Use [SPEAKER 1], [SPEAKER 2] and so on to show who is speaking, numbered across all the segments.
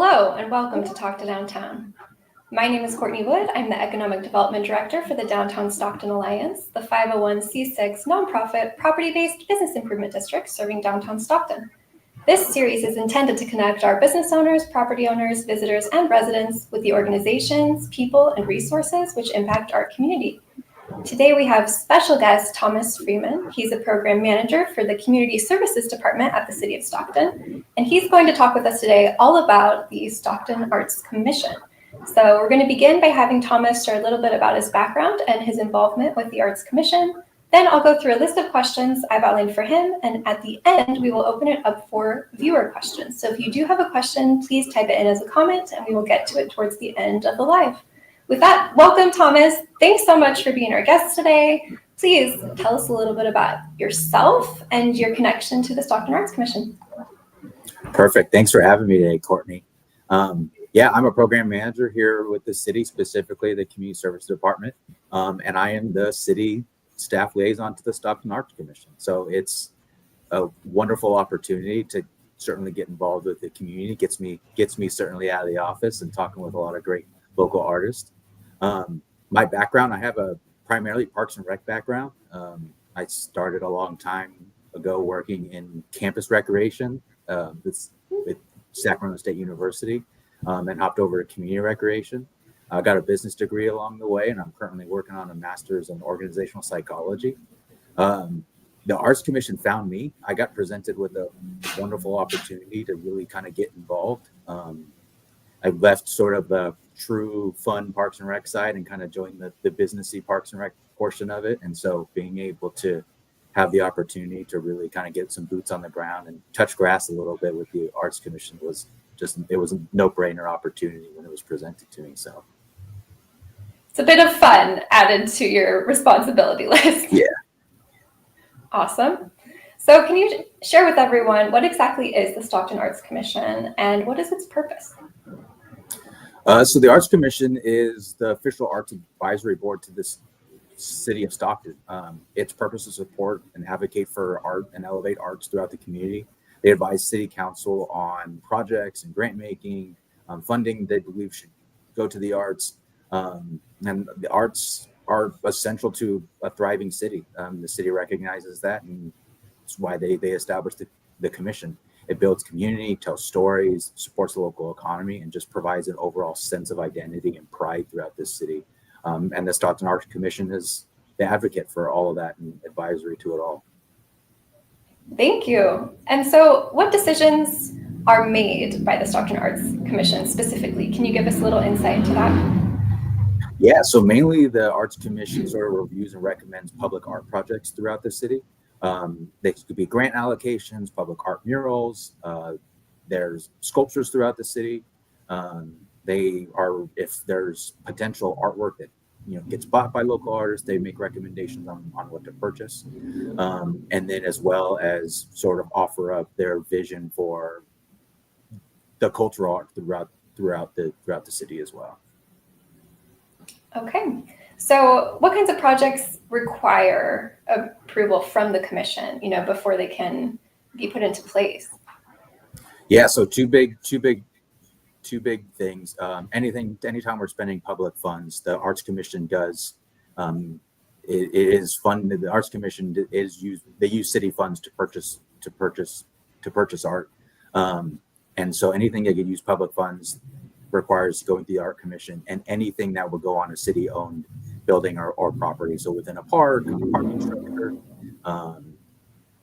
[SPEAKER 1] Hello and welcome to Talk to Downtown. My name is Courtney Wood. I'm the Economic Development Director for the Downtown Stockton Alliance, the 501c6 nonprofit property-based business improvement district serving downtown Stockton. This series is intended to connect our business owners, property owners, visitors, and residents with the organizations, people, and resources which impact our community. Today we have special guest Thomas Freeman. He's a program manager for the Community Services Department at the City of Stockton, and he's going to talk with us today all about the Stockton Arts Commission. So we're going to begin by having Thomas share a little bit about his background and his involvement with the Arts Commission. Then I'll go through a list of questions I've outlined for him, and at the end we will open it up for viewer questions. So if you do have a question, please type it in as a comment and we will get to it towards the end of the live. With that, welcome, Thomas. Thanks so much for being our guest today. Please tell us a little bit about yourself and your connection to the Stockton Arts Commission.
[SPEAKER 2] Perfect. Thanks for having me today, Courtney. Yeah, I'm a program manager here with the city, specifically the Community Service Department, and I am the city staff liaison to the Stockton Arts Commission. So it's a wonderful opportunity to certainly get involved with the community. Gets me certainly out of the office and talking with a lot of great local artists. My background, I have a primarily Parks and Rec background. I started a long time ago working in campus recreation with Sacramento State University, and hopped over to community recreation. I got a business degree along the way, and I'm currently working on a master's in organizational psychology. The Arts Commission found me. I got presented with a wonderful opportunity to really kind of get involved. I left sort of the true fun Parks and Rec side and kind of joined the businessy Parks and Rec portion of it. And so being able to have the opportunity to really kind of get some boots on the ground and touch grass a little bit with the Arts Commission was it was a no-brainer opportunity when it was presented to me. So
[SPEAKER 1] it's a bit of fun added to your responsibility list.
[SPEAKER 2] Yeah.
[SPEAKER 1] Awesome. So can you share with everyone what exactly is the Stockton Arts Commission and what is its purpose?
[SPEAKER 2] So the Arts Commission is the official arts advisory board to this city of Stockton. Its purpose is to support and advocate for art and elevate arts throughout the community. They advise city council on projects and grant making, funding they believe should go to the arts. And the arts are essential to a thriving city. The city recognizes that, and that's why they established the commission. It builds community, tells stories, supports the local economy, and just provides an overall sense of identity and pride throughout this city. And the Stockton Art Commission is the advocate for all of that and advisory to it all.
[SPEAKER 1] Thank you. And so what decisions are made by the Stockton Arts Commission specifically? Can you give us a little insight into that?
[SPEAKER 2] Yeah, so mainly the Arts Commission sort of reviews and recommends public art projects throughout the city. They could be grant allocations, public art murals. There's sculptures throughout the city. If there's potential artwork that gets bought by local artists, they make recommendations on what to purchase, and then as well as sort of offer up their vision for the cultural art throughout the city as well.
[SPEAKER 1] Okay. So what kinds of projects require approval from the commission, before they can be put into place?
[SPEAKER 2] Yeah, so two big things. Anytime we're spending public funds, the Arts Commission does. It is funded. The Arts Commission they use city funds to purchase art, and so anything that could use public funds requires going to the Art Commission, and anything that would go on a city-owned building or property. So within a park, a parking structure,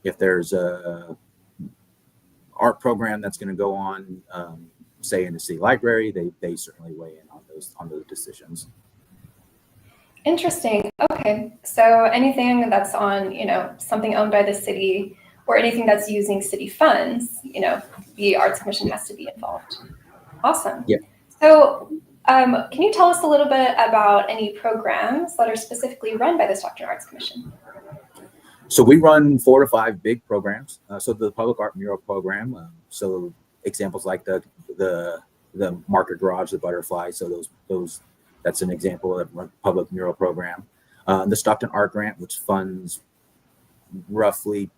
[SPEAKER 2] if there's a art program that's going to go on, say in the city library, they certainly weigh in on those decisions.
[SPEAKER 1] Interesting. Okay. So anything that's on, something owned by the city or anything that's using city funds, the Arts Commission has to be involved. Awesome.
[SPEAKER 2] Yeah.
[SPEAKER 1] So can you tell us a little bit about any programs that are specifically run by the Stockton Arts Commission?
[SPEAKER 2] So we run 4 to 5 big programs. So the public art mural program. So examples like the Market Garage, the Butterfly. So that's an example of a public mural program. The Stockton Art Grant, which funds roughly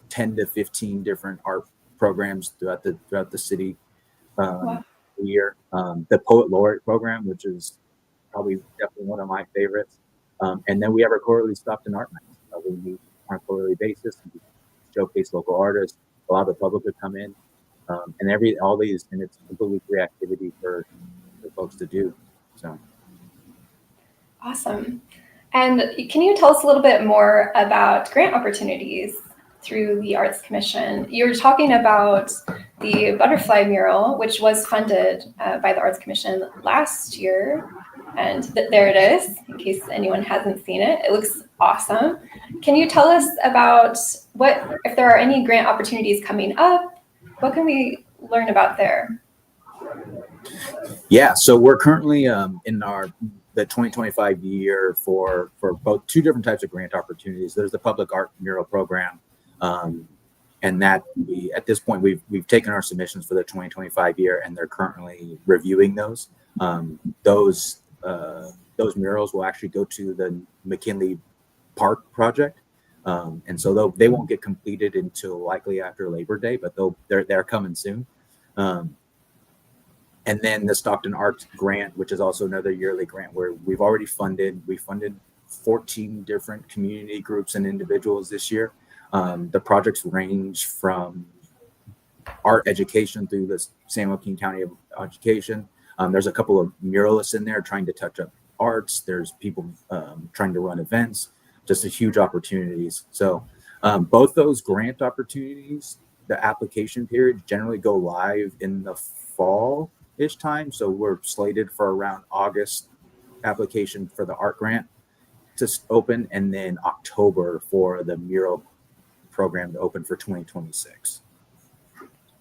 [SPEAKER 2] 10 to 15 different art programs throughout the city.
[SPEAKER 1] Wow.
[SPEAKER 2] a year. The Poet Laureate program, which is probably definitely one of my favorites. And then we have our quarterly Stockton Art Nights. We meet on a quarterly basis and showcase local artists. A lot of the public would come in, and all these, and it's completely free activity for folks to do. So
[SPEAKER 1] awesome. And can you tell us a little bit more about grant opportunities through the Arts Commission? You were talking about the butterfly mural, which was funded by the Arts Commission last year. And there it is, in case anyone hasn't seen it. It looks awesome. Can you tell us about if there are any grant opportunities coming up? What can we learn about there?
[SPEAKER 2] Yeah, so we're currently in the 2025 year for both two different types of grant opportunities. There's the public art mural program, and that at this point we've taken our submissions for the 2025 year, and they're currently reviewing those. Those murals will actually go to the McKinley Park project, and so they won't get completed until likely after Labor Day, but they're coming soon. And then the Stockton Arts grant, which is also another yearly grant where we funded 14 different community groups and individuals this year. The projects range from art education through the San Joaquin County Education. There's a couple of muralists in there trying to touch up arts. There's people trying to run events, just a huge opportunities. So both those grant opportunities, the application periods generally go live in the fall-ish time. So we're slated for around August application for the art grant to open, and then October for the mural program to open for 2026.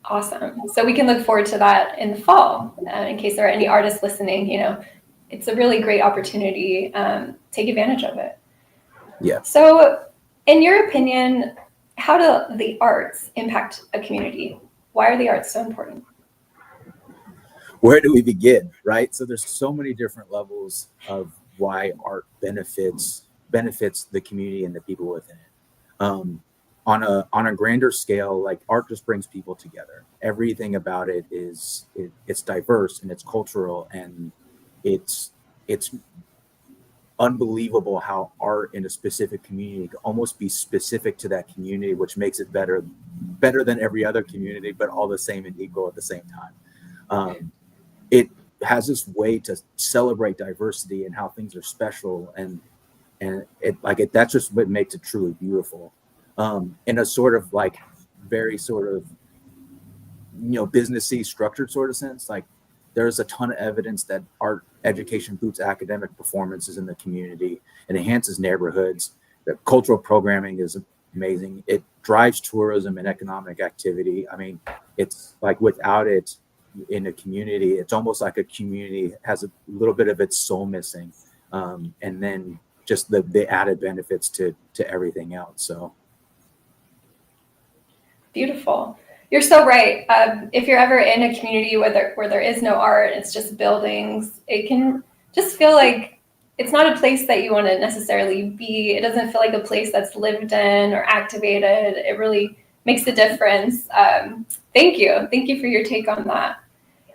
[SPEAKER 1] Awesome. So we can look forward to that in the fall. In case there are any artists listening, it's a really great opportunity. Take advantage of it.
[SPEAKER 2] Yeah.
[SPEAKER 1] So in your opinion, how do the arts impact a community? Why are the arts so important?
[SPEAKER 2] Where do we begin, right? So there's so many different levels of why art benefits the community and the people within it. On a grander scale, like art just brings people together. Everything about it it's diverse and it's cultural, and it's unbelievable how art in a specific community can almost be specific to that community, which makes it better than every other community, but all the same and equal at the same time. It has this way to celebrate diversity and how things are special, and that's just what makes it truly beautiful. In a sort of like very sort of businessy structured sort of sense, like there's a ton of evidence that art education boosts academic performances in the community and enhances neighborhoods. The cultural programming is amazing. It drives tourism and economic activity. I mean, it's like without it in a community, it's almost like a community has a little bit of its soul missing, and then just the added benefits to everything else. So
[SPEAKER 1] beautiful. You're so right. If you're ever in a community where there is no art, it's just buildings, it can just feel like it's not a place that you want to necessarily be. It doesn't feel like a place that's lived in or activated. It really makes a difference. Thank you. Thank you for your take on that.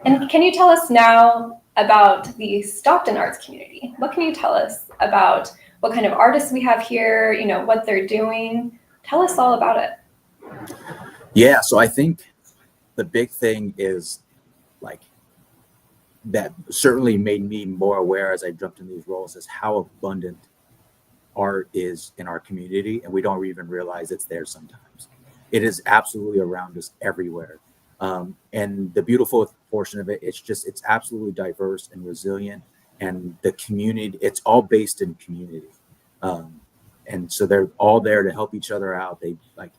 [SPEAKER 1] And can you tell us now about the Stockton Arts Community? What can you tell us about what kind of artists we have here, what they're doing? Tell us all about it.
[SPEAKER 2] Yeah, so I think the big thing is like that certainly made me more aware as I jumped in these roles is how abundant art is in our community, and we don't even realize it's there sometimes. It is absolutely around us everywhere. And the beautiful portion of it, it's absolutely diverse and resilient, and the community, it's all based in community. And so they're all there to help each other out. They like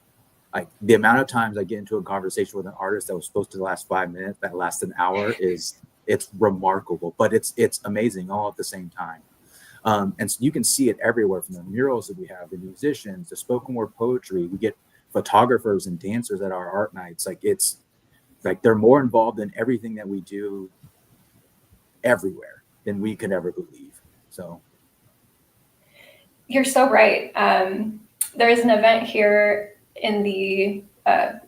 [SPEAKER 2] the amount of times I get into a conversation with an artist that was supposed to last 5 minutes, that lasts an hour, it's remarkable, but it's amazing all at the same time. And so you can see it everywhere, from the murals that we have, the musicians, the spoken word poetry. We get photographers and dancers at our art nights. Like it's like they're more involved in everything that we do everywhere than we could ever believe. So
[SPEAKER 1] you're so right. There is an event here in the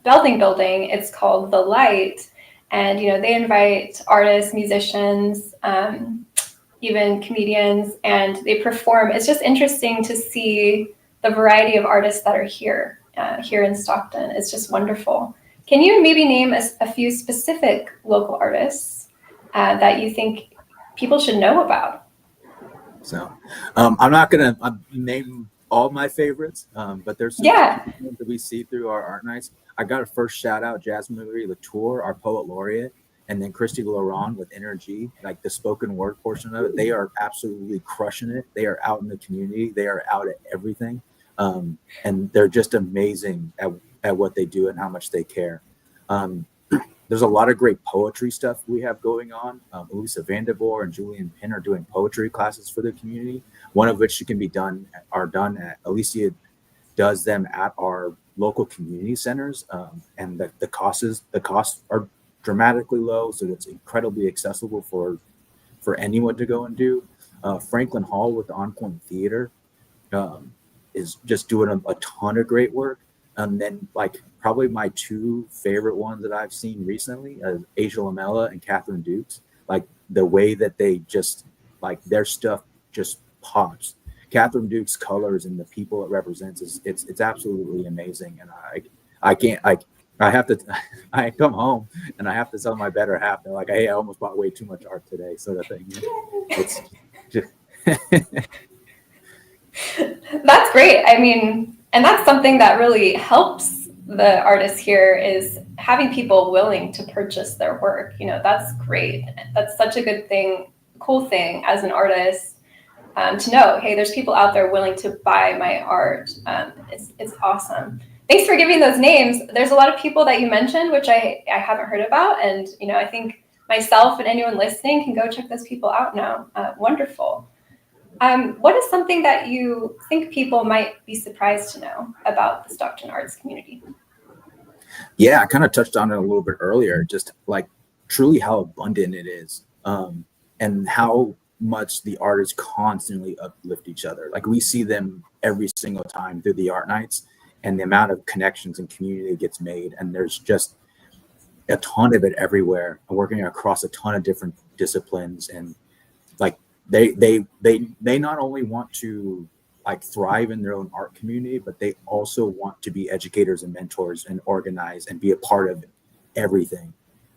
[SPEAKER 1] Belding building. It's called The Light, And, they invite artists, musicians, even comedians, and they perform. It's just interesting to see the variety of artists that are here in Stockton. It's just wonderful. Can you maybe name a few specific local artists that you think people should know about?
[SPEAKER 2] So I'm not going to name all my favorites, but there's some that we see through our art nights. I got to first shout out Jasmine Marie Latour, our Poet Laureate, and then Christy Laurent with Energy, like the spoken word portion of it. They are absolutely crushing it. They are out in the community. They are out at everything. And they're just amazing at what they do and how much they care. There's a lot of great poetry stuff we have going on. Elisa Vandervoor and Julian Pinn are doing poetry classes for the community, one of which can be done at Alicia does them at our local community centers. And the costs are dramatically low, so it's incredibly accessible for anyone to go and do. Franklin Hall with the On Point Theater is just doing a ton of great work. And then, like, probably my two favorite ones that I've seen recently, Asia Lamella and Catherine Dukes. Like, the way that they just, like, their stuff just pops. Catherine Dukes' colors and the people it represents it's absolutely amazing. And I come home and I have to tell my better half, they're like, hey, I almost bought way too much art today, sort of thing. It's just
[SPEAKER 1] That's great. I mean, and that's something that really helps the artists here, is having people willing to purchase their work. That's great. That's such a good thing, cool thing as an artist, to know, hey, there's people out there willing to buy my art. It's awesome. Thanks for giving those names. There's a lot of people that you mentioned, which I haven't heard about. And, I think myself and anyone listening can go check those people out now. Wonderful. What is something that you think people might be surprised to know about the Stockton Arts community?
[SPEAKER 2] Yeah, I kind of touched on it a little bit earlier, just like truly how abundant it is, and how much the artists constantly uplift each other. Like, we see them every single time through the art nights, and the amount of connections and community gets made. And there's just a ton of it everywhere, working across a ton of different disciplines. And like, they not only want to like thrive in their own art community, but they also want to be educators and mentors and organize and be a part of everything.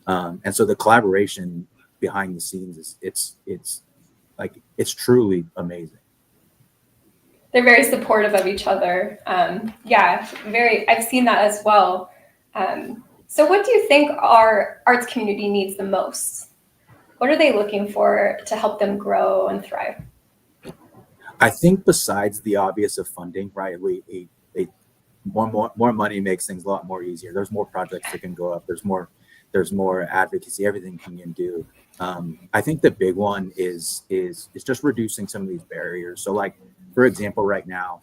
[SPEAKER 2] And so the collaboration behind the scenes it's truly amazing.
[SPEAKER 1] They're very supportive of each other. I've seen that as well. So what do you think our arts community needs the most? What are they looking for to help them grow and thrive?
[SPEAKER 2] I think besides the obvious of funding, right? More money makes things a lot more easier. There's more projects that can go up. There's more advocacy. Everything can do. I think the big one is just reducing some of these barriers. So, like, for example, right now,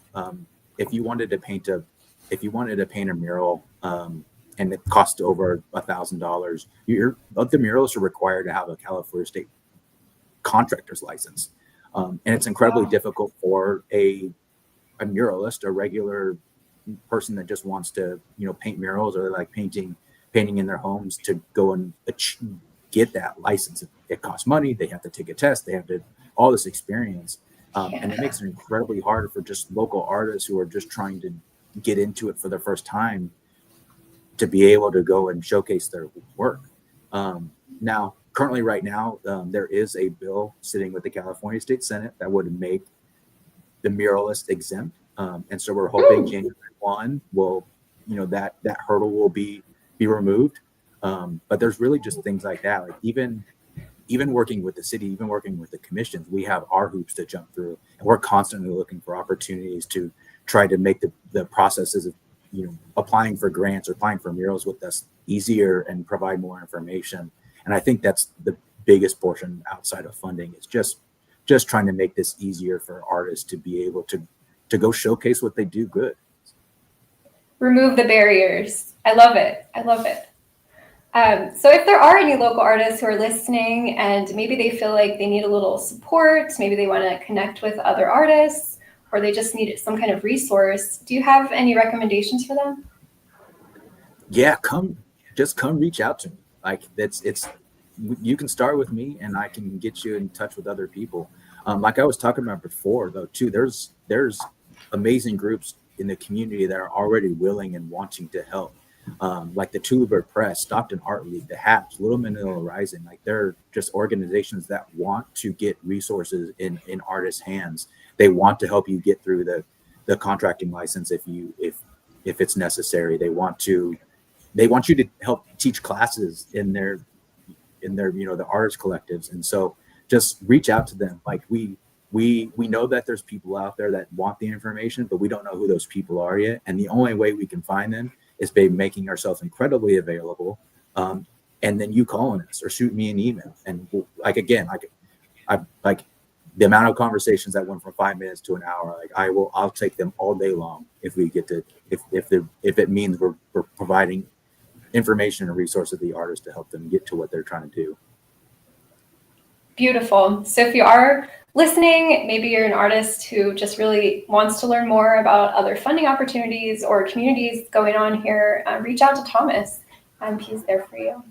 [SPEAKER 2] if you wanted to paint a mural, and it costs over $1,000, the muralists are required to have a California State contractor's license. And it's incredibly difficult for a muralist, a regular person that just wants to, paint murals or like painting in their homes, to go and get that license. It costs money. They have to take a test. They have to all this experience. And it makes it incredibly hard for just local artists who are just trying to get into it for the first time to be able to go and showcase their work. Now, currently right now, there is a bill sitting with the California State Senate that would make the muralist exempt. And so we're hoping January 1 will, that hurdle will be removed. But there's really just things like that. Like even working with the city, even working with the commissions, we have our hoops to jump through, and we're constantly looking for opportunities to try to make the processes of, applying for grants or applying for murals with us easier and provide more information. And I think that's the biggest portion outside of funding, is just trying to make this easier for artists to be able to go showcase what they do good.
[SPEAKER 1] Remove the barriers. I love it. So if there are any local artists who are listening and maybe they feel like they need a little support, maybe they want to connect with other artists, or they just need some kind of resource, do you have any recommendations for them?
[SPEAKER 2] Yeah, come reach out to me. Like you can start with me, and I can get you in touch with other people. Like I was talking about before, though, too. There's amazing groups in the community that are already willing and wanting to help. Like the Tulip Press, Stockton Art League, the HAPS, Little Manila Rising. Like they're just organizations that want to get resources in artists' hands. They want to help you get through the contracting license if it's necessary. They want you to help teach classes in their the artist collectives. And so just reach out to them. Like we know that there's people out there that want the information, but we don't know who those people are yet. And the only way we can find them is by making ourselves incredibly available. And then you calling us or shoot me an email. And like, again, I like the amount of conversations that went from 5 minutes to an hour, like I'll take them all day long if we get to, if it means we're providing information and resources to the artists to help them get to what they're trying to do.
[SPEAKER 1] Beautiful. So if you are listening, maybe you're an artist who just really wants to learn more about other funding opportunities or communities going on here, reach out to Thomas. He's there for you.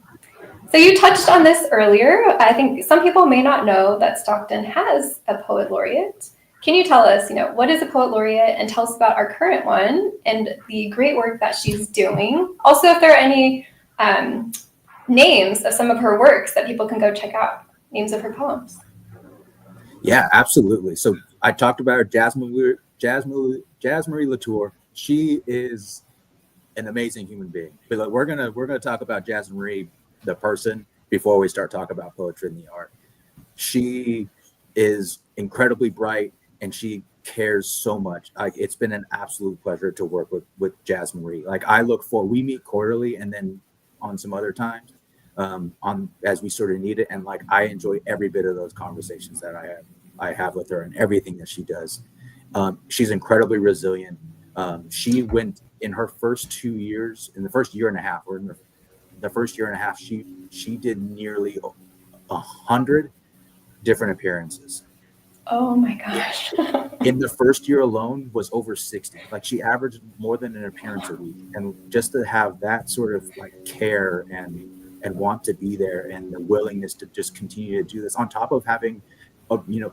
[SPEAKER 1] So you touched on this earlier. I think some people may not know that Stockton has a Poet Laureate. Can you tell us, what is a Poet Laureate, and tell us about our current one and the great work that she's doing? Also, if there are any names of some of her works that people can go check out, names of her poems.
[SPEAKER 2] Yeah, absolutely. So I talked about her, Jasmine Marie Latour. She is an amazing human being. But we're gonna talk about Jasmine Marie, the person, before we start talking about poetry and the art. She is incredibly bright, and she cares so much. It's been an absolute pleasure to work with Jasmine Marie. Like we meet quarterly, and then on some other times, as we sort of need it. And like I enjoy every bit of those conversations that I have with her and everything that she does. She's incredibly resilient. She went in her first 2 years, in the first year and a half, she did nearly 100 different appearances.
[SPEAKER 1] Oh my gosh.
[SPEAKER 2] In the first year alone was over 60. Like she averaged more than an appearance a week. And just to have that sort of like care and want to be there, and the willingness to just continue to do this, on top of having,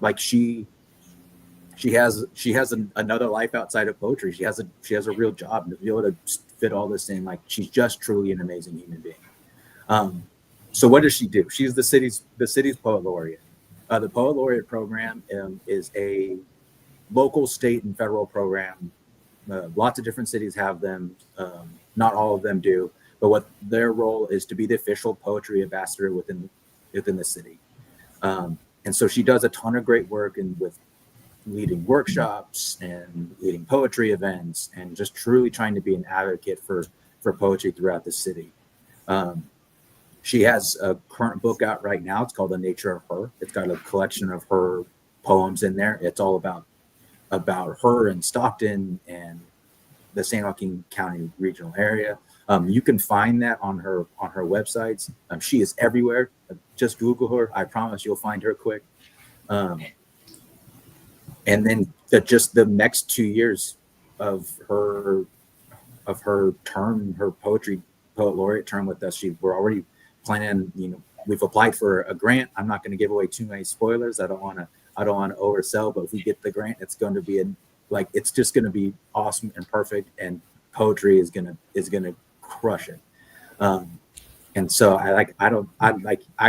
[SPEAKER 2] like she has another life outside of poetry. She has a real job, and to be able to fit all this in, like she's just truly an amazing human being. So what does she do? She's the city's Poet Laureate. The Poet Laureate program is a local, state, and federal program. Lots of different cities have them. Not all of them do. But what their role is to be the official poetry ambassador within the city. And so she does a ton of great work with leading workshops and leading poetry events, and just truly trying to be an advocate for poetry throughout the city. She has a current book out right now. It's called The Nature of Her. It's got a collection of her poems in there. It's all about her and Stockton and the San Joaquin County regional area. You can find that on her websites. She is everywhere. Just Google her. I promise you'll find her quick. And then just the next 2 years of her term, her Poet Laureate term with us, we're already planning. We've applied for a grant. I'm not going to give away too many spoilers. I don't want to oversell, but if we get the grant, it's going to be it's just going to be awesome and perfect, and poetry is going to crush it. And so I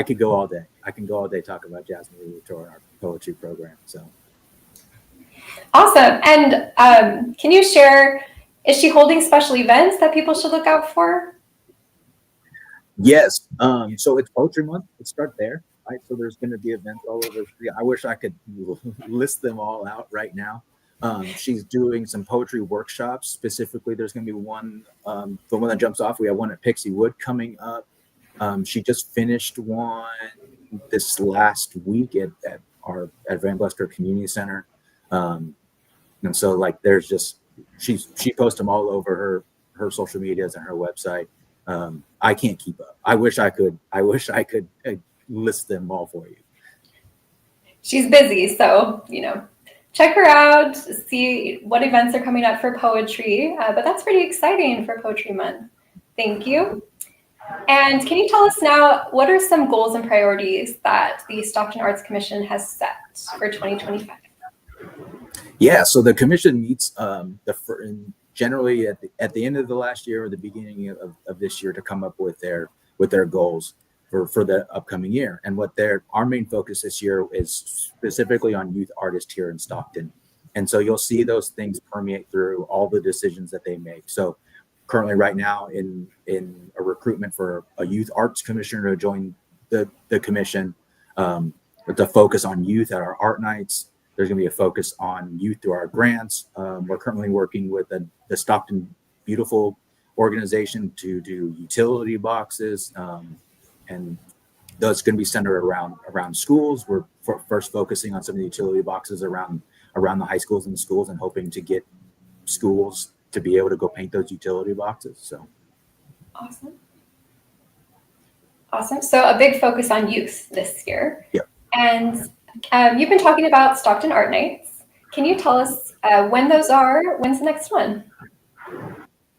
[SPEAKER 2] could go all day. I can go all day talking about Jasmine Marie Latour and our poetry program. So
[SPEAKER 1] awesome. And can you share, is she holding special events that people should look out for?
[SPEAKER 2] Yes. So it's Poetry Month. Let's start there. Right. So there's going to be events all over. I wish I could list them all out right now. She's doing some poetry workshops. Specifically, there's going to be one, the one that jumps off. We have one at Pixie Wood coming up. She just finished one this last week at Van Blesker Community Center. And so there's just, she posts them all over her social medias and her website. I can't keep up. I wish I could list them all for you.
[SPEAKER 1] She's busy, so check her out, see what events are coming up for poetry. But that's pretty exciting for Poetry Month. Thank you. And can you tell us now, what are some goals and priorities that the Stockton Arts Commission has set for 2025?
[SPEAKER 2] Yeah, so the commission meets generally at the end of the last year or the beginning of this year to come up with their goals for the upcoming year. And our main focus this year is specifically on youth artists here in Stockton. And so you'll see those things permeate through all the decisions that they make. So currently right now in a recruitment for a youth arts commissioner to join the commission, with the focus on youth at our art nights. There's going to be a focus on youth through our grants. We're currently working with the Stockton Beautiful organization to do utility boxes, and that's going to be centered around schools. We're first focusing on some of the utility boxes around the high schools and the schools, and hoping to get schools to be able to go paint those utility boxes. So
[SPEAKER 1] awesome. So a big focus on youth this year.
[SPEAKER 2] Yeah.
[SPEAKER 1] And you've been talking about Stockton Art Nights. Can you tell us when those are? When's the next one?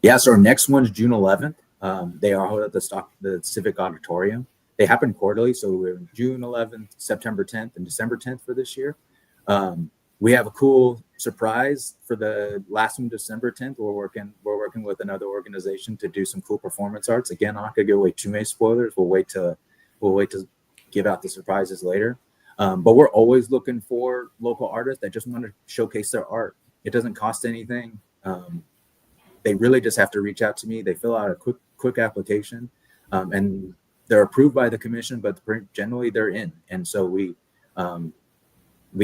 [SPEAKER 2] Yeah, so our next one's June 11th. They are held at the Civic Auditorium. They happen quarterly, so we're June 11th, September 10th, and December 10th for this year. We have a cool surprise for the last one, December 10th. We're working with another organization to do some cool performance arts. Again, I'm not gonna give away too many spoilers. We'll wait to give out the surprises later. But we're always looking for local artists that just want to showcase their art. It doesn't cost anything. They really just have to reach out to me. They fill out a quick application, and they're approved by the commission, but generally they're in. And so we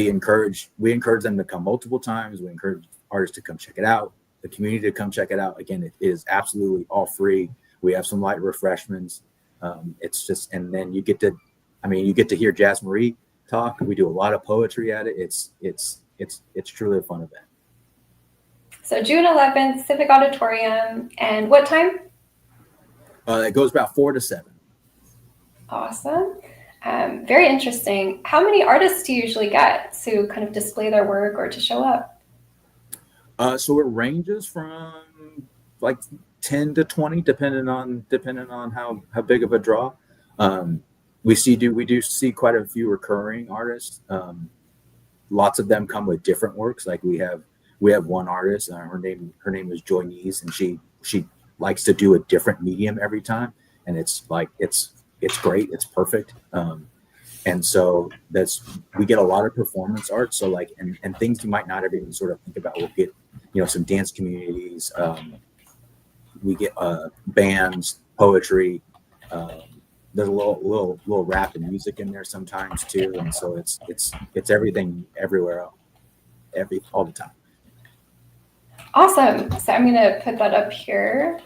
[SPEAKER 2] encourage them to come multiple times. We encourage artists to come check it out, the community to come check it out. Again, it is absolutely all free. We have some light refreshments. It's just, and then you get to hear Jazz Marie talk. We do a lot of poetry at it. It's truly a fun event.
[SPEAKER 1] So June 11th, Civic Auditorium, and what time?
[SPEAKER 2] It goes about 4 to 7.
[SPEAKER 1] Awesome. Very interesting. How many artists do you usually get to kind of display their work or to show up?
[SPEAKER 2] So it ranges from like 10 to 20, depending on how big of a draw. We do see quite a few recurring artists. Lots of them come with different works. Like we have one artist, her name is Joy Nees, and she likes to do a different medium every time, and it's great, it's perfect. And so we get a lot of performance art. So like and things you might not ever even sort of think about. We'll get some dance communities. We get bands, poetry. There's a little rap and music in there sometimes too, and so it's everything everywhere, all the time.
[SPEAKER 1] Awesome. So I'm going to put that up here.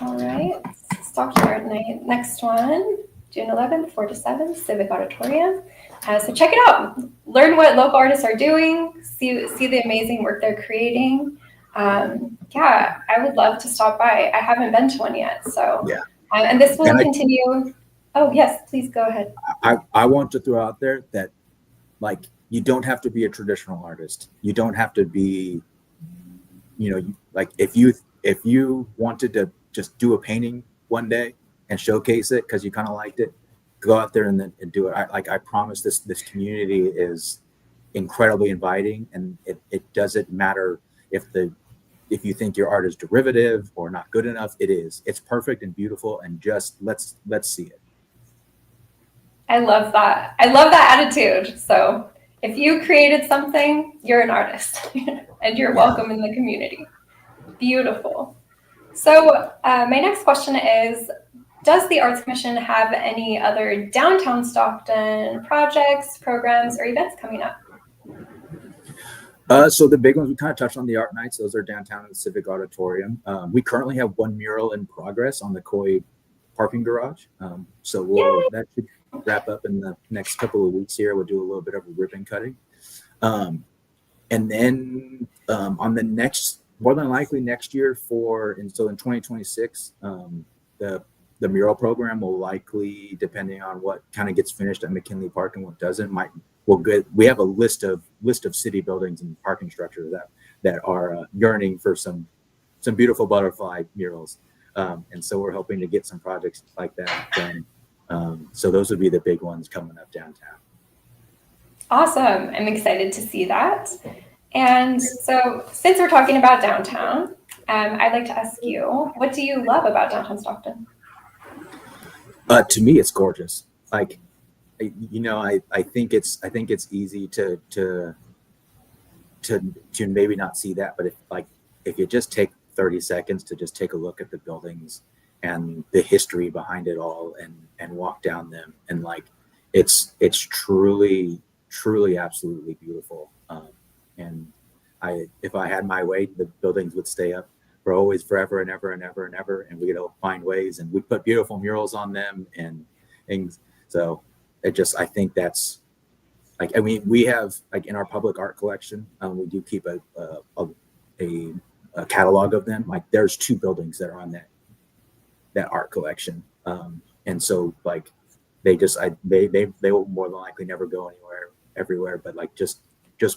[SPEAKER 1] All right. Stockton Art Night. Next one, June 11th, 4 to 7, Civic Auditorium. So check it out. Learn what local artists are doing. See the amazing work they're creating. Yeah, I would love to stop by. I haven't been to one yet. So
[SPEAKER 2] yeah.
[SPEAKER 1] And this will continue. Oh, yes, please go ahead.
[SPEAKER 2] I want to throw out there that, like, you don't have to be a traditional artist. You don't have to be, like if you wanted to just do a painting one day and showcase it because you kind of liked it, go out there and do it. I promise this community is incredibly inviting, and it doesn't matter if you think your art is derivative or not good enough. It's perfect and beautiful, and just let's see it.
[SPEAKER 1] I love that. I love that attitude. So if you created something, you're an artist and you're welcome in the community. Beautiful. So my next question is, does the Arts Commission have any other downtown Stockton projects, programs, or events coming up?
[SPEAKER 2] So the big ones, we kind of touched on the Art Nights. Those are downtown in the Civic Auditorium. We currently have one mural in progress on the Coy parking garage. So that should wrap up in the next couple of weeks here. We'll do a little bit of a ribbon cutting. And then on the next, more than likely next year in 2026, the mural program will likely, depending on what kind of gets finished at McKinley Park and what doesn't, we have a list of city buildings and parking structures that are yearning for some beautiful butterfly murals. And so we're hoping to get some projects like that done. So those would be the big ones coming up downtown.
[SPEAKER 1] Awesome. I'm excited to see that. And so since we're talking about downtown, I'd like to ask you, what do you love about downtown Stockton?
[SPEAKER 2] To me, it's gorgeous. Like, you know, I think it's easy to maybe not see that, but if you just take 30 seconds to just take a look at the buildings and the history behind it all and walk down them, and like it's truly absolutely beautiful. And if I had my way, the buildings would stay up for always, forever and ever and ever and ever, and we'd find ways, and we'd put beautiful murals on them and things. So I think that's like, I mean, we have, like, in our public art collection, we do keep a catalog of them. Like, there's 2 buildings that are on that art collection, and so like they will more than likely never go everywhere, but like just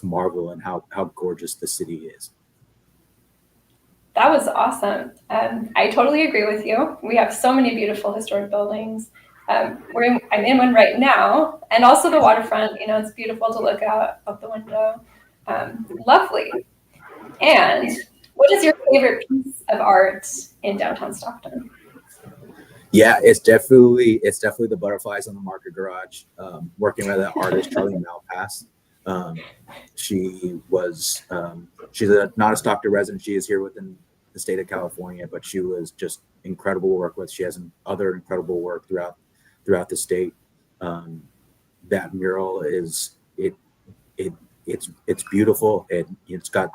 [SPEAKER 2] marvel in how gorgeous the city is.
[SPEAKER 1] That was awesome. I totally agree with you. We have so many beautiful historic buildings. I'm in one right now, and also the waterfront. You know, it's beautiful to look out of the window. Lovely. And what is your favorite piece of art in downtown Stockton?
[SPEAKER 2] Yeah, it's definitely the butterflies on the Market Garage. Working with that artist Charlie Malpass. She's not a Stockton resident. She is here within the state of California, but she was just incredible to work with. She has other incredible work throughout the state. That mural is it's beautiful. It's got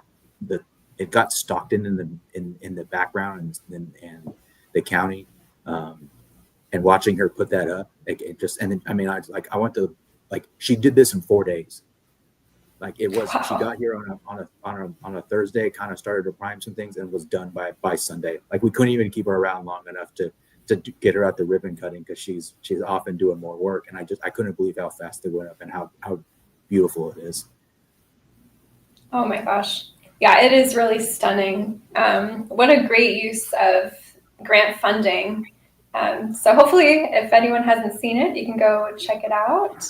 [SPEAKER 2] Stockton in the background and the county. And watching her put that up, I went to, like, she did this in 4 days. Like, it was, wow. She got here on a Thursday, kind of started to prime some things, and was done by Sunday. Like, we couldn't even keep her around long enough to get her out the ribbon cutting, because she's often doing more work. And I couldn't believe how fast it went up and how beautiful it is. Oh my gosh.
[SPEAKER 1] Yeah, it is really stunning. What a great use of grant funding. So hopefully, if anyone hasn't seen it, you can go check it out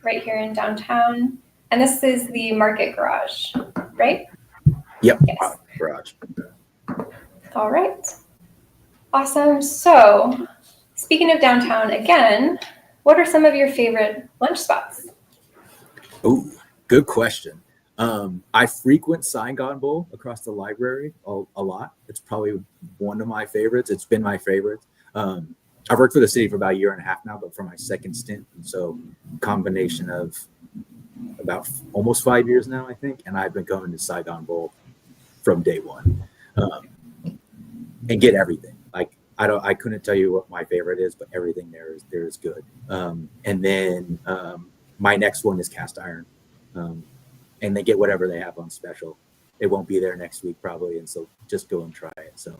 [SPEAKER 1] right here in downtown. And this is the Market Garage, right?
[SPEAKER 2] Yep.
[SPEAKER 1] Yes.
[SPEAKER 2] Garage.
[SPEAKER 1] All right. Awesome. So speaking of downtown again, what are some of your favorite lunch spots?
[SPEAKER 2] Oh, good question. I frequent Saigon Bowl across the library a lot. It's probably one of my favorites. It's been my favorite. I've worked for the city for about a year and a half now, but for my second stint. And so combination of about almost 5 years now, I think. And I've been going to Saigon Bowl from day one, and get everything. Like, I couldn't tell you what my favorite is, but everything there is good. And then my next one is Cast Iron. And they get whatever they have on special. It won't be there next week probably, and so just go and try it. So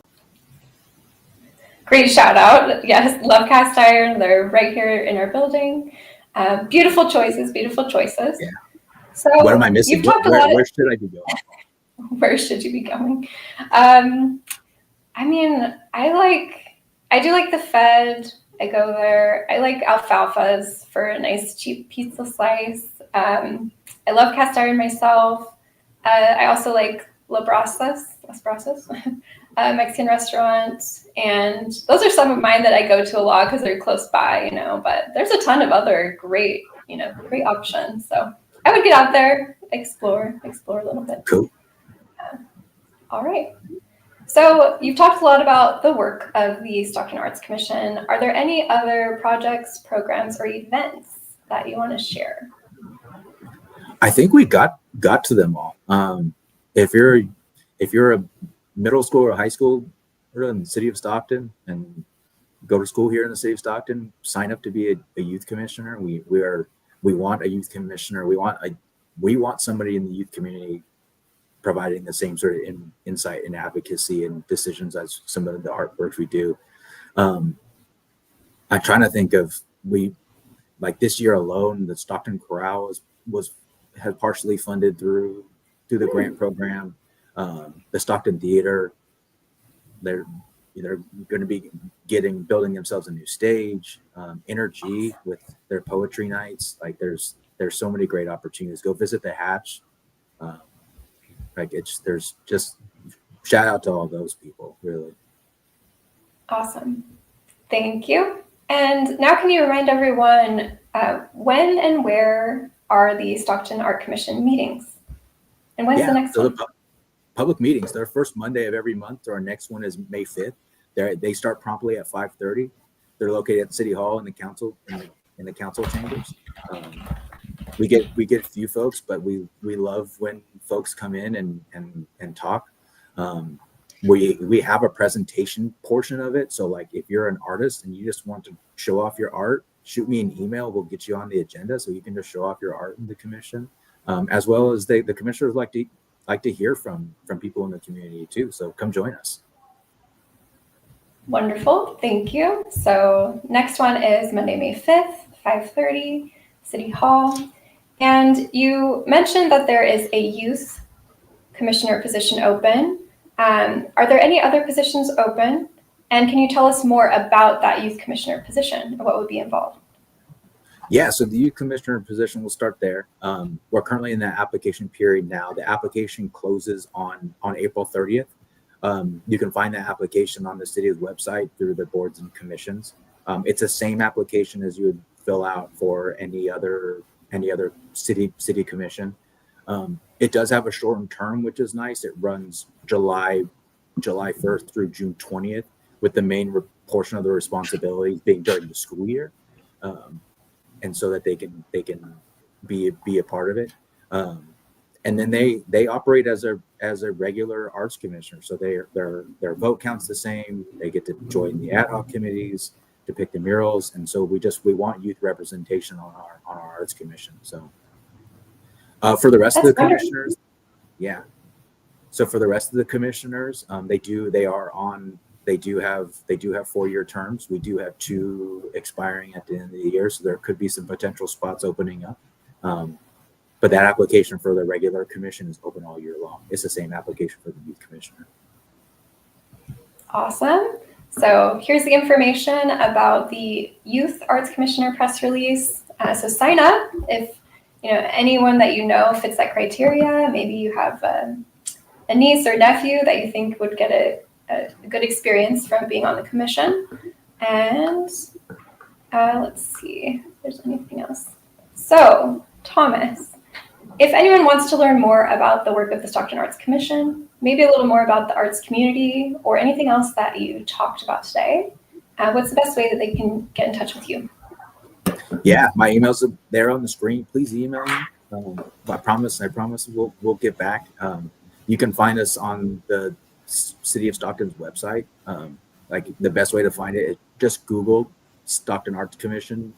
[SPEAKER 1] great shout out. Yes, love Cast Iron. They're right here in our building. Beautiful choices.
[SPEAKER 2] Yeah.
[SPEAKER 1] So
[SPEAKER 2] what am I missing? Where should I be going?
[SPEAKER 1] Where should you be going? I mean, I do like the Fed. I go there. I like Alfalfa's for a nice cheap pizza slice. I love Cast Iron myself. I also like Las Brasas, Mexican restaurant. And those are some of mine that I go to a lot because they're close by, but there's a ton of other great options. So I would get out there, explore a little bit.
[SPEAKER 2] Cool.
[SPEAKER 1] All right. So you've talked a lot about the work of the Stockton Arts Commission. Are there any other projects, programs, or events that you want to share?
[SPEAKER 2] I think we got to them all. If you're a middle school or high school in the city of Stockton and go to school here in the city of Stockton, sign up to be a youth commissioner. We want a youth commissioner. We want somebody in the youth community providing the same sort of insight and advocacy and decisions as some of the artwork we do. I'm trying to think of, like this year alone, the Stockton Chorale had partially funded through the grant program. The Stockton Theater, they're going to be building themselves a new stage, energy with their poetry nights. Like there's so many great opportunities. Go visit the Hatch. There's just shout out to all those people, really.
[SPEAKER 1] Awesome. Thank you. And now can you remind everyone when and where are the Stockton Art Commission meetings? And when's the next one?
[SPEAKER 2] Public meetings, their first Monday of every month. Our next one is May 5th. They start promptly at 5:30. They're located at City Hall in the council in the council chambers. We get a few folks, but we love when folks come in and talk. We have a presentation portion of it. So like if you're an artist and you just want to show off your art, shoot me an email. We'll get you on the agenda so you can just show off your art in the commission, as well as the commissioners like to hear from people in the community too. So come join us.
[SPEAKER 1] Wonderful. Thank you. So next one is Monday, May 5th, 5:30, City Hall. And you mentioned that there is a youth commissioner position open. Are there any other positions open? And can you tell us more about that youth commissioner position and what would be involved?
[SPEAKER 2] Yeah, so the youth commissioner position will start there. We're currently in the application period now. The application closes on April 30th. You can find the application on the city's website through the boards and commissions. It's the same application as you would fill out for any other city commission. It does have a shortened term, which is nice. It runs July 1st through June 20th, with the main portion of the responsibilities being during the school year, and so that they can be a part of it. And then they operate as a regular arts commissioner, so their vote counts the same. They get to join the ad hoc committees, to pick the murals, and so we want youth representation on our arts commission. So for the rest of the commissioners, yeah. So for the rest of the commissioners, they do have 4-year terms. We do have 2 expiring at the end of the year, so there could be some potential spots opening up. But that application for the regular commission is open all year long. It's the same application for the youth commissioner.
[SPEAKER 1] Awesome. So here's the information about the Youth Arts Commissioner press release. So sign up if anyone that you know fits that criteria. Maybe you have a niece or nephew that you think would get a good experience from being on the commission. And let's see if there's anything else. So Thomas, if anyone wants to learn more about the work of the Stockton Arts Commission, maybe a little more about the arts community or anything else that you talked about today, what's the best way that they can get in touch with you?
[SPEAKER 2] Yeah, my email's there on the screen. Please email me. I promise we'll get back. You can find us on the City of Stockton's website. Like the best way to find it is just Google Stockton Arts Commission,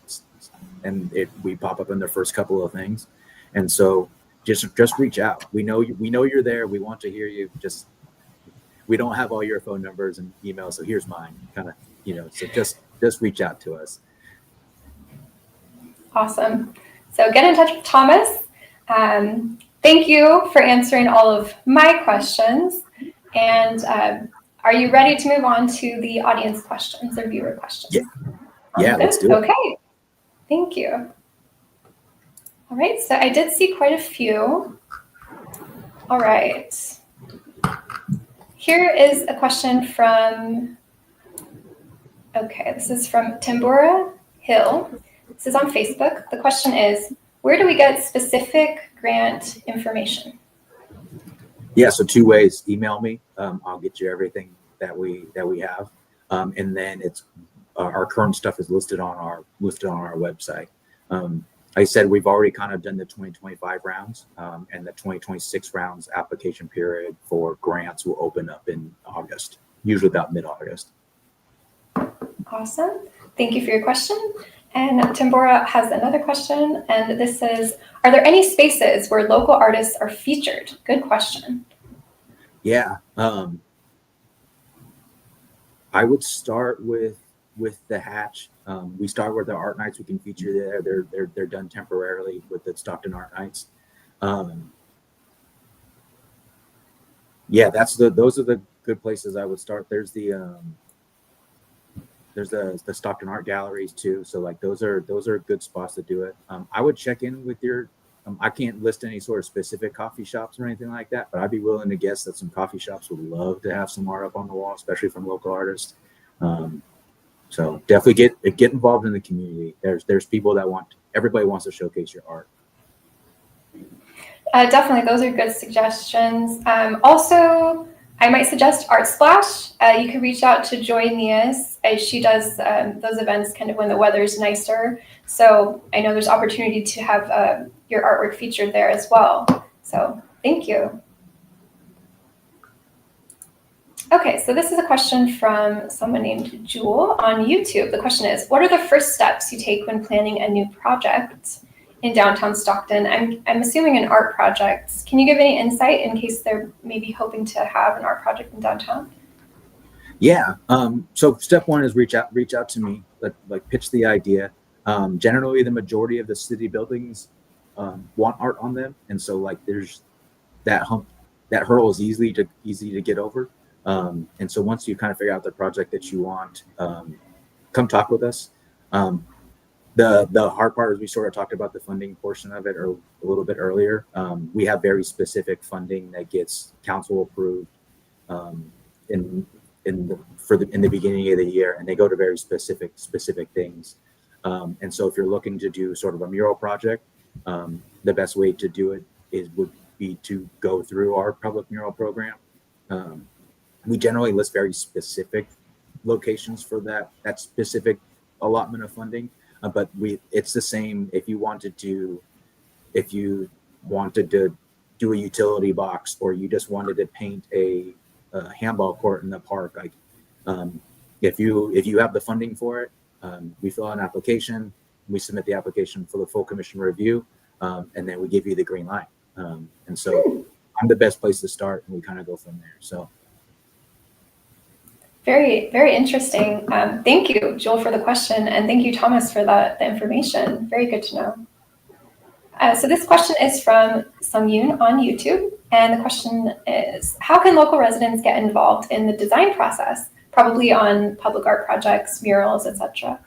[SPEAKER 2] and we pop up in the first couple of things. And so just reach out. We know you're there. We want to hear you. We don't have all your phone numbers and emails, so here's mine. So just reach out to us.
[SPEAKER 1] Awesome. So get in touch with Thomas. Thank you for answering all of my questions. And are you ready to move on to the audience questions or viewer questions?
[SPEAKER 2] Yeah, let's do it.
[SPEAKER 1] Okay. Thank you. All right, so I did see quite a few. All right. Here is a question from, this is from Tambora Hill. This is on Facebook. The question is, where do we get specific grant information?
[SPEAKER 2] Yeah, so 2 ways. Email me. I'll get you everything that we have. And then it's our current stuff is listed on our website. Like I said, we've already kind of done the 2025 rounds, and the 2026 rounds application period for grants will open up in August, usually about mid-August.
[SPEAKER 1] Awesome. Thank you for your question. And Tambora has another question, and this says, are there any spaces where local artists are featured? Good question. Yeah.
[SPEAKER 2] I would start with the Hatch. We start with the Art Nights. We can feature there. They're done temporarily with the Stockton Art Nights. Yeah, those are the good places I would start. There's the There's the Stockton Art Galleries too. So like those are good spots to do it. I would check in with your. I can't list any sort of specific coffee shops or anything like that, but I'd be willing to guess that some coffee shops would love to have some art up on the wall, especially from local artists. So definitely get involved in the community. There's people that everybody wants to showcase your art.
[SPEAKER 1] Definitely, those are good suggestions. Also, I might suggest Art Splash. You could reach out to Joy Nias. She does those events kind of when the weather's nicer. So I know there's opportunity to have your artwork featured there as well. So thank you. Okay, so this is a question from someone named Jewel on YouTube. The question is, what are the first steps you take when planning a new project in downtown Stockton? I'm assuming an art project. Can you give any insight in case they're maybe hoping to have an art project in downtown?
[SPEAKER 2] Yeah. So step one is reach out to me, like pitch the idea. Generally, the majority of the city buildings want art on them, and so like there's that hurdle is easy to get over. And so once you kind of figure out the project that you want, come talk with us. The hard part is we sort of talked about the funding portion of it or a little bit earlier. We have very specific funding that gets council approved in the beginning of the year, and they go to very specific things. And so if you're looking to do sort of a mural project, the best way to do it would be to go through our public mural program. We generally list very specific locations for that specific allotment of funding. But it's the same if you wanted to do a utility box, or you just wanted to paint a handball court in the park. Like if you have the funding for it, we fill out an application, we submit the application for the full commission review, and then we give you the green light. And so I'm the best place to start, and we kind of go from there. So.
[SPEAKER 1] Very, very interesting. Thank you, Joel, for the question, and thank you, Thomas, for the information. Very good to know. So this question is from Sung-Yoon on YouTube, and the question is, how can local residents get involved in the design process, probably on public art projects, murals, etc.?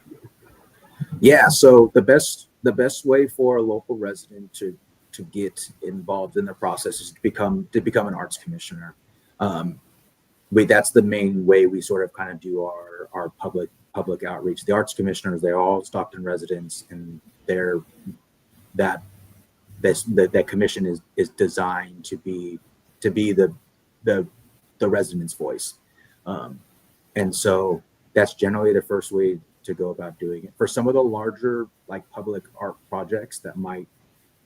[SPEAKER 2] Yeah, so the best way for a local resident to get involved in the process is to become an arts commissioner. That's the main way we sort of kind of do our public outreach. The arts commissioners, they're all Stockton residents, and that commission is designed to be the resident's voice. And so that's generally the first way to go about doing it. For some of the larger like public art projects that might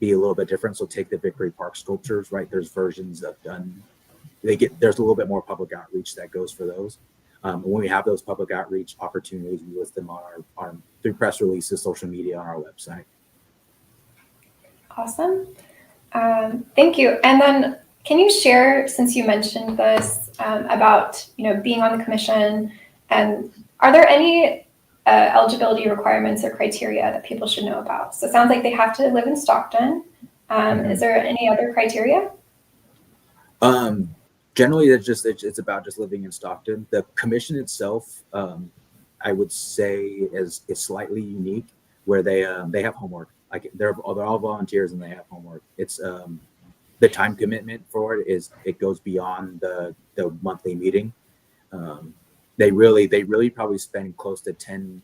[SPEAKER 2] be a little bit different, so take the Victory Park sculptures, right? There's versions of done. There's a little bit more public outreach that goes for those. When we have those public outreach opportunities, we list them on through press releases, social media, on our website.
[SPEAKER 1] Awesome. Thank you. And then can you share, since you mentioned this, about being on the commission, and are there any eligibility requirements or criteria that people should know about? So it sounds like they have to live in Stockton. Is there any other criteria?
[SPEAKER 2] Generally, it's about just living in Stockton. The commission itself, I would say, is slightly unique, where they have homework. Like they're all volunteers and they have homework. It's the time commitment for it goes beyond the monthly meeting. They really probably spend close to 10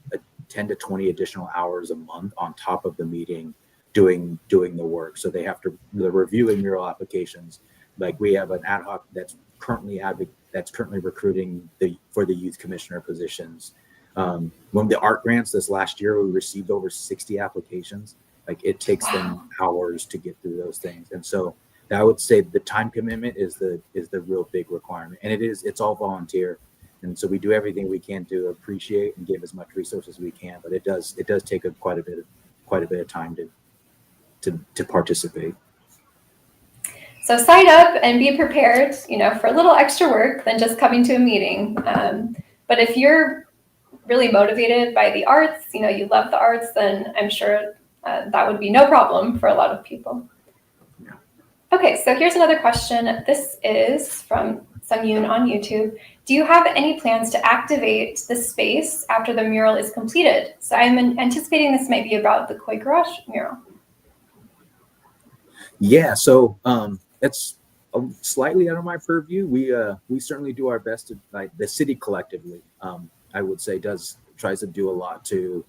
[SPEAKER 2] to 20 additional hours a month on top of the meeting doing the work. So they have to reviewing mural applications. Like we have an ad hoc that's currently recruiting for the youth commissioner positions. When the art grants this last year, we received over 60 applications. Like it takes them hours to get through those things. And so I would say the time commitment is the real big requirement. And it's all volunteer. And so we do everything we can to appreciate and give as much resources as we can, but it does take quite a bit of time to participate.
[SPEAKER 1] So sign up and be prepared, for a little extra work than just coming to a meeting. But if you're really motivated by the arts, you love the arts, then I'm sure that would be no problem for a lot of people.
[SPEAKER 2] Yeah.
[SPEAKER 1] Okay, so here's another question. This is from Sungyun on YouTube. Do you have any plans to activate the space after the mural is completed? So I'm anticipating this might be about the Koi Garage mural.
[SPEAKER 2] Yeah, so it's slightly out of my purview. We certainly do our best to, like, the city collectively, I would say, tries to do a lot to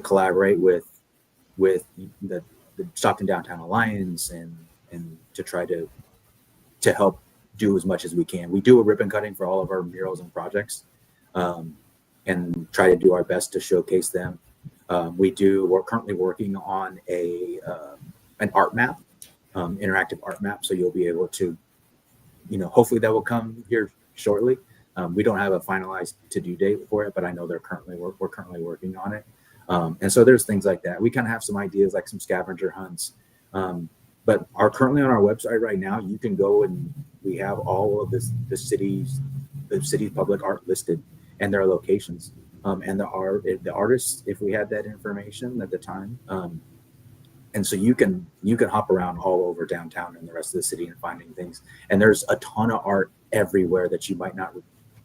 [SPEAKER 2] collaborate with the Stockton Downtown Alliance and to try to help do as much as we can. We do a ribbon cutting for all of our murals and projects, and try to do our best to showcase them. We're currently working on an art map, interactive art map, so you'll be able to, hopefully that will come here shortly. We don't have a finalized to-do date for it, but I know we're currently working on it. And so there's things like that. We kind of have some ideas, like some scavenger hunts, but are currently on our website right now. You can go and we have all of the city's public art listed and their locations, and the artists, if we had that information at the time. And so you can hop around all over downtown and the rest of the city and finding things. And there's a ton of art everywhere that you might not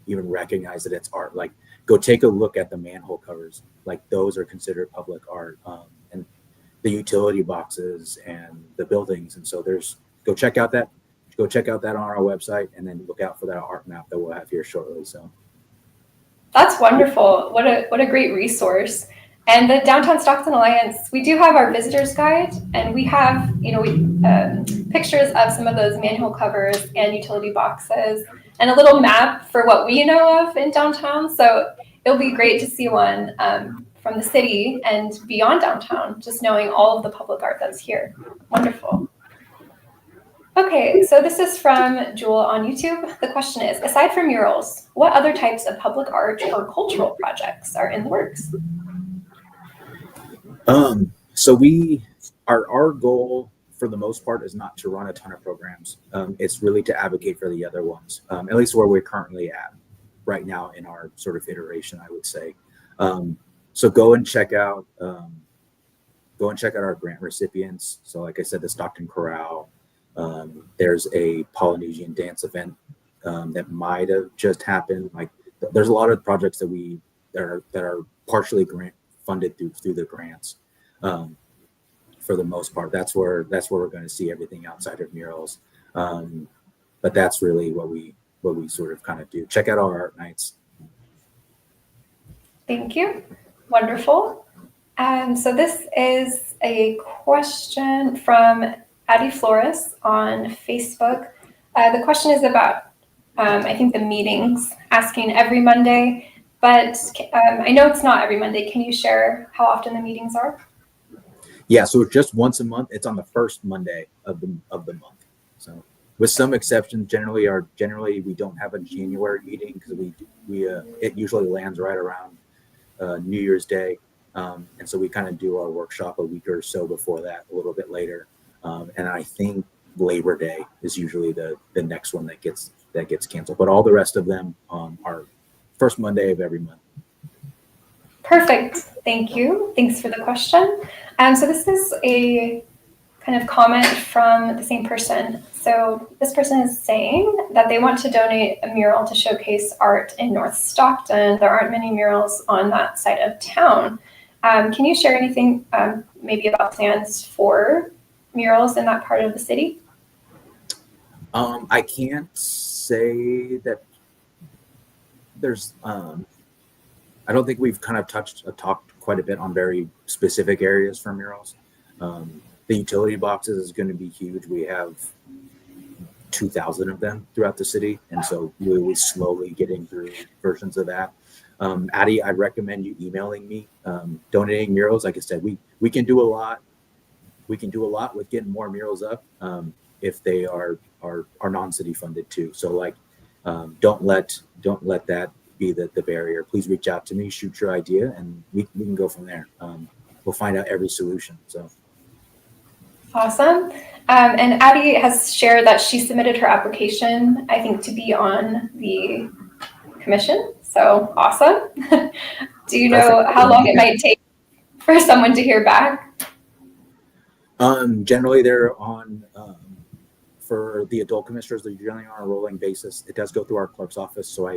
[SPEAKER 2] even recognize that it's art. Like, go take a look at the manhole covers. Like, those are considered public art, and the utility boxes and the buildings. And so go check out that on our website, and then look out for that art map that we'll have here shortly. So
[SPEAKER 1] that's wonderful. What a great resource. And the Downtown Stockton Alliance, we do have our visitors guide, and we have, pictures of some of those manhole covers and utility boxes, and a little map for what we know of in downtown. So it'll be great to see one from the city and beyond downtown, just knowing all of the public art that's here. Wonderful. Okay, so this is from Jewel on YouTube. The question is, aside from murals, what other types of public art or cultural projects are in the works?
[SPEAKER 2] So our goal for the most part is not to run a ton of programs. It's really to advocate for the other ones, at least where we're currently at right now in our sort of iteration, I would say. So go and check out our grant recipients. So like I said, the Stockton Chorale, there's a Polynesian dance event that might have just happened. Like, there's a lot of projects that are partially grant funded through the grants. For the most part, that's where we're going to see everything outside of murals. But that's really what we sort of kind of do. Check out our art nights.
[SPEAKER 1] Thank you. Wonderful. So this is a question from Addie Flores on Facebook. The question is about, I think, the meetings, asking every Monday, but I know it's not every Monday. Can you share how often the meetings are?
[SPEAKER 2] Yeah, so it's just once a month. It's on the first Monday of the month. So, with some exceptions, generally we don't have a January meeting because it usually lands right around New Year's Day, and so we kind of do our workshop a week or so before that, a little bit later, and I think Labor Day is usually the next one that gets canceled. But all the rest of them are first Monday of every month.
[SPEAKER 1] Perfect. Thank you. Thanks for the question. So this is a kind of comment from the same person. So this person is saying that they want to donate a mural to showcase art in North Stockton. There aren't many murals on that side of town. Can you share anything maybe about plans for murals in that part of the city?
[SPEAKER 2] I can't say that there's I don't think we've kind of talked quite a bit on very specific areas for murals. The utility boxes is going to be huge. We have 2,000 of them throughout the city, and so we're slowly getting through versions of that. Addie, I'd recommend you emailing me, donating murals. Like I said, we can do a lot. We can do a lot with getting more murals up if they are non-city funded too. So don't let that be the barrier. Please reach out to me, shoot your idea, and we can go from there. We'll find out every solution. So
[SPEAKER 1] awesome. And Addie has shared that she submitted her application, I think, to be on the commission. So awesome. Do you know how long it might take for someone to hear back?
[SPEAKER 2] Generally they're on for the adult commissioners, they're generally on a rolling basis. It does go through our clerk's office. So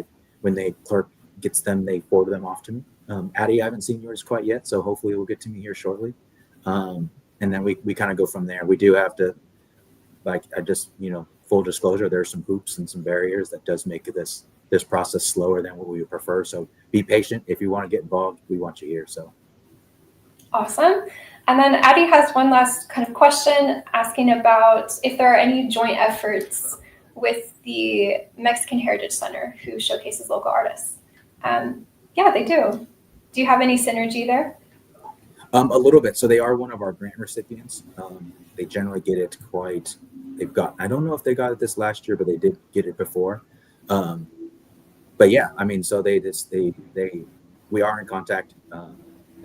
[SPEAKER 2] when the clerk gets them, they forward them off to me. Addie, I haven't seen yours quite yet, so hopefully we'll get to me here shortly. And then we kind of go from there. We do have to, full disclosure, there's some hoops and some barriers that does make this process slower than what we would prefer. So be patient. If you want to get involved, we want you here. So
[SPEAKER 1] awesome. And then Addie has one last kind of question asking about if there are any joint efforts with the Mexican Heritage Center who showcases local artists. Yeah, they do. Do you have any synergy there?
[SPEAKER 2] A little bit. So they are one of our grant recipients. They generally get it I don't know if they got it this last year, but they did get it before. But yeah, I mean, so we are in contact.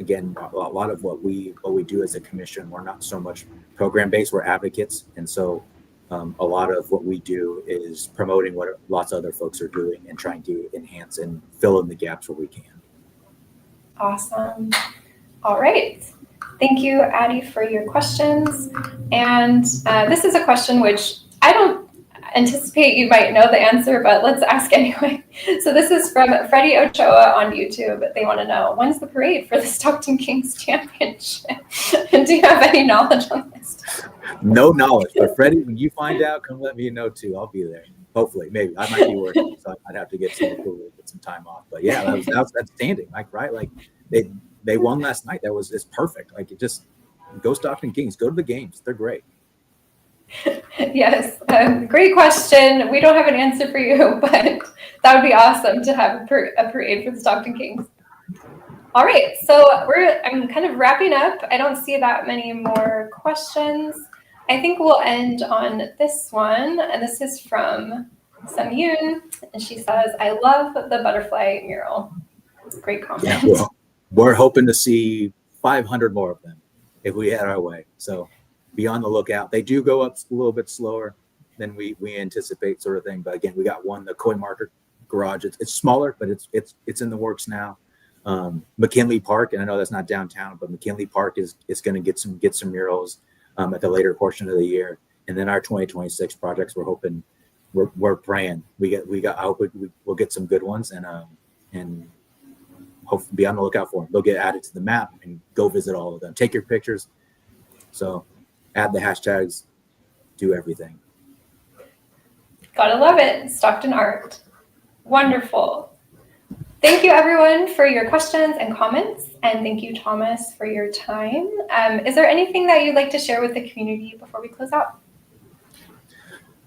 [SPEAKER 2] Again, a lot of what we do as a commission, we're not so much program based, we're advocates. And so a lot of what we do is promoting what lots of other folks are doing and trying to enhance and fill in the gaps where we can.
[SPEAKER 1] Awesome. All right. Thank you, Addie, for your questions. And this is a question which I don't anticipate you might know the answer, but let's ask anyway. So this is from Freddie Ochoa on YouTube. They want to know, when's the parade for the Stockton Kings Championship? Do you have any knowledge on this?
[SPEAKER 2] No knowledge, but Freddie, when you find out, come let me know too. I'll be there. Hopefully, maybe I might be working, so I'd have to get some time off. But yeah, that was outstanding. Right? They won last night. It's perfect. Go Stockton Kings. Go to the games. They're great.
[SPEAKER 1] Yes, great question. We don't have an answer for you, but that would be awesome to have a parade for the Stockton Kings. All right, so I'm kind of wrapping up. I don't see that many more questions. I think we'll end on this one, and this is from Samyun, and she says, "I love the butterfly mural." Great comment.
[SPEAKER 2] Yeah, well, we're hoping to see 500 more of them if we had our way. So be on the lookout. They do go up a little bit slower than we anticipate, sort of thing. But again, we got one, the Coin Market Garage. It's smaller, but it's in the works now. McKinley Park, and I know that's not downtown, but McKinley Park is going to get some murals at the later portion of the year. And then our 2026 projects, we're praying I hope we'll get some good ones and hope be on the lookout for them. They'll get added to the map and go visit all of them. Take your pictures. So add the hashtags, do everything.
[SPEAKER 1] Gotta love it. Stockton Art. Wonderful. Thank you, everyone, for your questions and comments. And thank you, Thomas, for your time. Is there anything that you'd like to share with the community before we close out?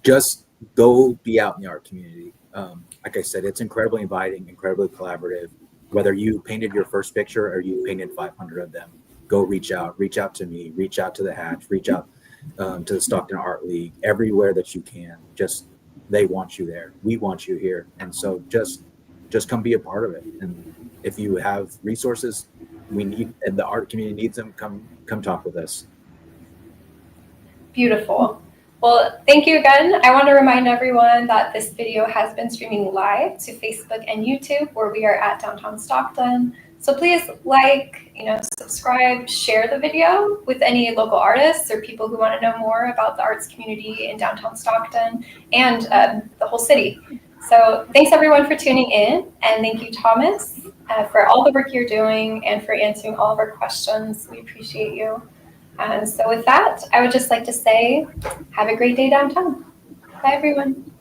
[SPEAKER 2] Just go be out in the art community. Like I said, it's incredibly inviting, incredibly collaborative. Whether you painted your first picture or you painted 500 of them, go reach out to me, reach out to the Hatch, reach out to the Stockton Art League, everywhere that you can. They want you there. We want you here. And so just come be a part of it. And if you have resources and the art community needs them, come talk with us.
[SPEAKER 1] Beautiful. Well, thank you again. I want to remind everyone that this video has been streaming live to Facebook and YouTube, where we are at Downtown Stockton. So please subscribe, share the video with any local artists or people who want to know more about the arts community in downtown Stockton and the whole city. So thanks everyone for tuning in, and thank you, Thomas, for all the work you're doing and for answering all of our questions. We appreciate you. And so with that, I would just like to say, have a great day downtown. Bye, everyone.